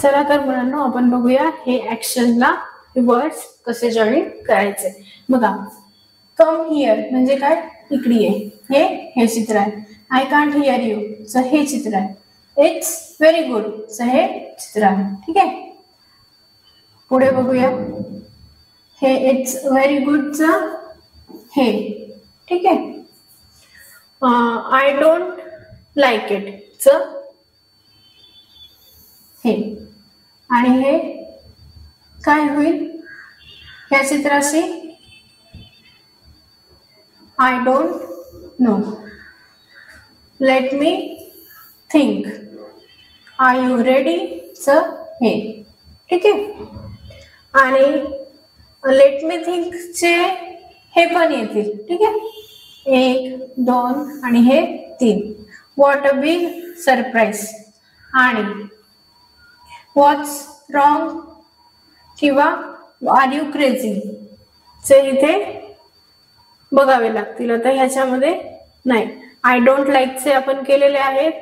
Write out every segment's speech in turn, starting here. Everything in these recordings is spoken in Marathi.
चला तर मुलांनो आपण बघूया हे ऍक्शनला वर्ड्स कसे जॉईन करायचे. बघा, कम हिअर म्हणजे काय, इकडे ये, हे चित्र आहे. I can't hear you, so हे चित्र आहे. इट्स व्हेरी गुड, सो हे चित्र आहे. ठीक आहे, पुढे बघूया. हे इट्स व्हेरी गुडचं हे, ठीक आहे. आय डोंट लाईक इट च हे, आणि हे काय होईल या चित्राशी, I don't know, let me think, are you ready च हे. ठीक आहे, आणि लेट मी थिंक चे हे पण येतील. ठीक आहे, 1 2 आणि हे 3. व्हॉट अ बिग सरप्राईज आणि व्हॉट्स रॉंग किंवा आर यू क्रेझी चे इथे बघावे लागतील. आता ह्याच्यामध्ये नाही, आय डोंट लाईक चे आपण केलेले आहेत,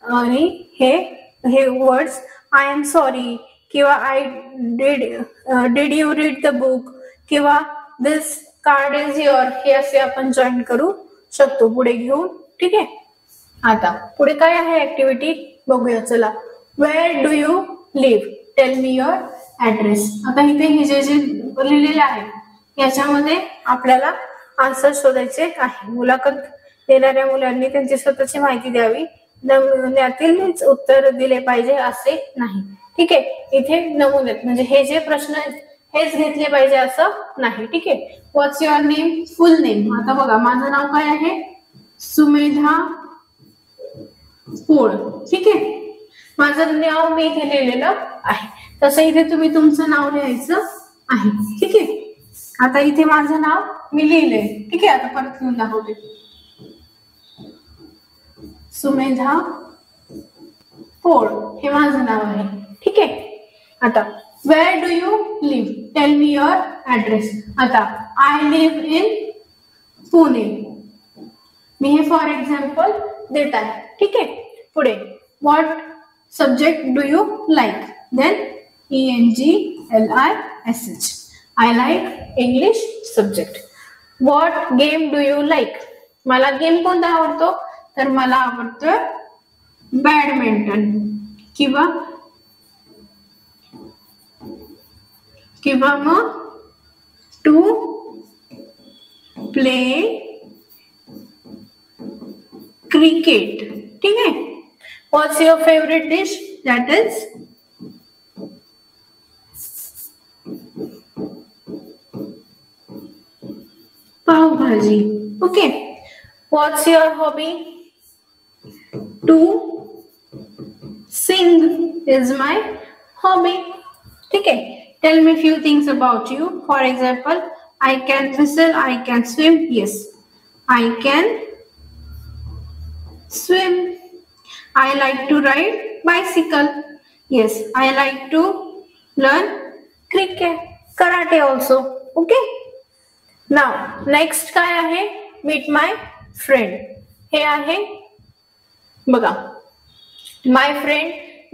आणि हे वर्ड्स आय एम सॉरी किंवा I did you read the book किंवा दिस कार्ड इज युअर, हे असे आपण जॉईन करू शकतो पुढे घेऊन. ठीक आहे, आता पुढे काय आहे ऍक्टिव्हिटी बघूया. चला, where do you live, tell me your address. आता इथे हे जे लिहिलेले आहे याच्यामध्ये आपल्याला आन्सर शोधायचे आहे. मुलाखत देणाऱ्या मुलांनी त्यांची स्वतःची माहिती द्यावी, नमुन्यातीलच उत्तर दिले पाहिजे असे नाही. ठीक आहे, इथे नमुन्यात म्हणजे हे जे प्रश्न आहेत हेच घेतले पाहिजे असं नाही. ठीक आहे, what's your name, full name. आता बघा, माझं नाव काय आहे, सुमेधा पोळ. ठीक आहे, माझं नाव मी इथे लिहिलेलं आहे, तसं इथे तुम्ही तुमचं नाव लिहायचं आहे. ठीक आहे, आता इथे माझं नाव मी लिहिलंय. ठीक आहे, आता परत लिहून दाखवते, सुमेधा पोळ हे माझं नाव आहे. ठीक आहे, आता where do you live, tell me your address. आता आय लिव्ह इन पुणे, मी हे फॉर एक्झाम्पल देत आहे. ठीक आहे, पुढे what subject do you like, then ENGLISH, I like English subject. What game do you like, मला गेम कोणता आवडतो, तर मला आवडतो बॅडमिंटन किंवा मग टू प्ले क्रिकेट. ठीक आहे, what's your favourite dish, that is pav bhaji. Okay, what's your hobby, to sing is my hobby. ठीक आहे, tell me few things about you, for example I can whistle, I can swim, yes, I can swim. I like to ride bicycle, yes, I like to learn karate also. Okay, now next काय आहे, meet my friend. हे आहे बघा, my friend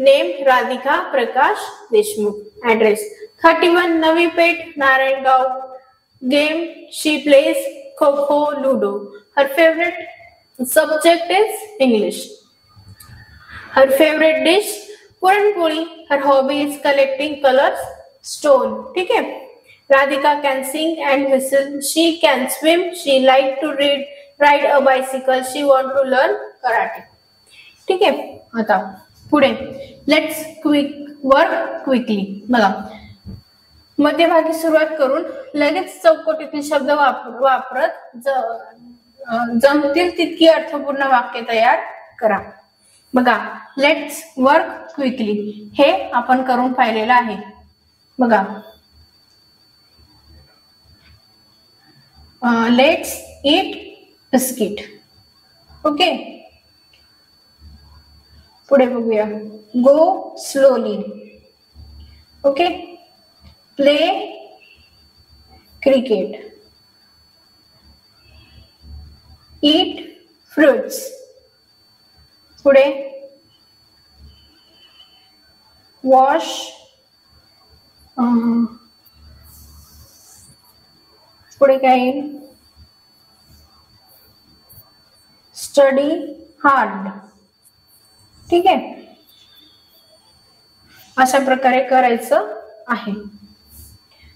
name Radhika Prakash Deshmukh, address 31 Navi Peth Narayangaon. Game she plays Kho-Kho, Ludo. Her favorite subject is English. Her favorite dish puran poli. Her hobby is collecting colors stone. ठीक है, Radhika can sing and whistle. She can swim. She like to ride a bicycle. She want to learn karate. ठीक है, आता पुढे let's work quickly. बघा, मध्यभागी सुरुवात करून लगेच चौकटीतील शब्द वापरत जमतील तितकी अर्थपूर्ण वाक्य तयार करा. बघा, लेट्स वर्क क्विकली हे आपण करून पाहिलेलं आहे. बघा, लेट्स ईट बिस्किट. ओके, पुढे बघूया, go slowly. Okay, play cricket, eat fruits. पुढे वॉश पुढे काय, स्टडी हार्ड. ठीक आहे, अशा प्रकारे करायचं आहे.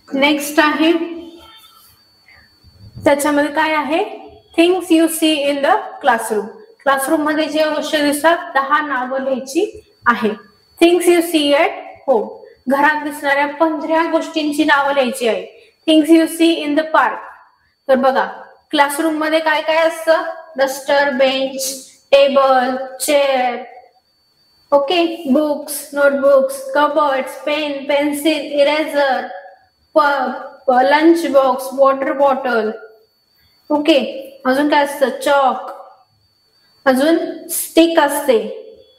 नेक्स्ट आहे त्याच्यामध्ये काय आहे, things you see in the classroom. Classroom मध्ये जे गोष्टी दिसतात 10 नावं लिहायची आहे. Things you see at home, घरात दिसणाऱ्या 15 गोष्टींची नावं लिहायची आहे. Things you see in the park, तर बघा क्लासरूम मध्ये काय काय असतं, duster, bench, table, chair, okay, books, notebooks, cupboards, pen, pencil, eraser, lunch box, water bottle. Okay, अजून काय असतं, चॉक, अजून स्टिक असते,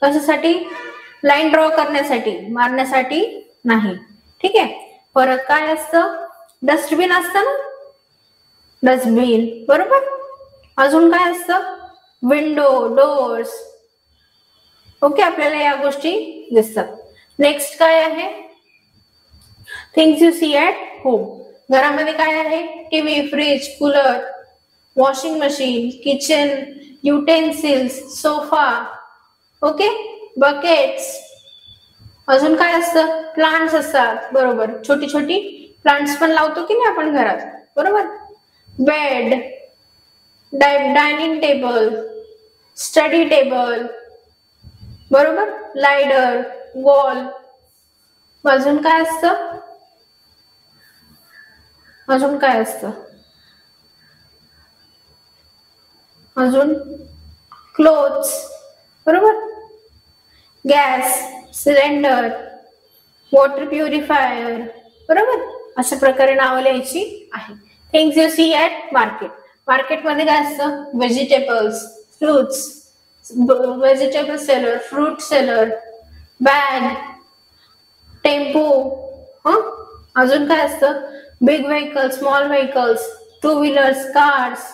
कशासाठी, लाईन ड्रॉ करण्यासाठी, मारण्यासाठी नाही. ठीक आहे, परत काय असतं, डस्टबिन असतं ना, डस्टबिन, बरोबर. अजून काय असतं, विंडो, डोर्स. ओके, आपल्याला या गोष्टी दिसतात. नेक्स्ट काय आहे, things you see at home, घरामध्ये काय आहे, TV, fridge, cooler, washing machine, kitchen utensils, sofa, okay, buckets. अजून काय असतं, प्लांट्स असतात, बरोबर, छोटी छोटी प्लांट्स पण लावतो की नाही आपण घरात, बरोबर. Bed, dining table, study table, बरोबर, लायडर, वॉल. अजून काय असतं, अजून काय असतं, अजून क्लोथ्स, बरोबर, गॅस, सिलेंडर, वॉटर प्युरिफायर, बरोबर. अशा प्रकारे नावं लिहायची आहे. Things you see at market, मार्केटमध्ये काय असतं, vegetables, fruits, vegetable seller, fruit seller, bag, tempo. अजून काय असतं, big vehicle, small vehicles, two wheelers, cars,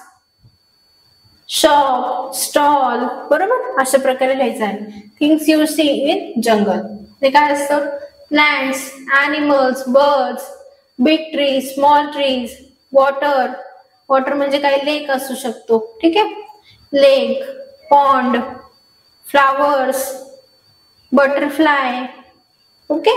shop, stall, बरोबर. अशा प्रकारे लिहायचं आहे. Things you see in jungle, ते काय असतं, plants, animals, birds, big trees, small trees, water, water म्हणजे काय, लेक असू शकतो. ठीक आहे, lake, pond, flowers, butterfly. Okay,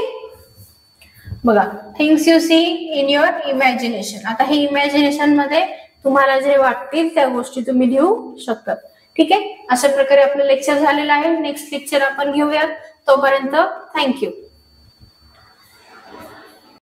बघा things you see in your imagination. आता हे इमॅजिनेशन मध्ये तुम्हाला जे वाटतील त्या गोष्टी तुम्ही लिहू शकतात. ठीक आहे, अशा प्रकारे आपलं लेक्चर झालेलं आहे. नेक्स्ट लेक्चर आपण घेऊयात. तोपर्यंत थँक्यू.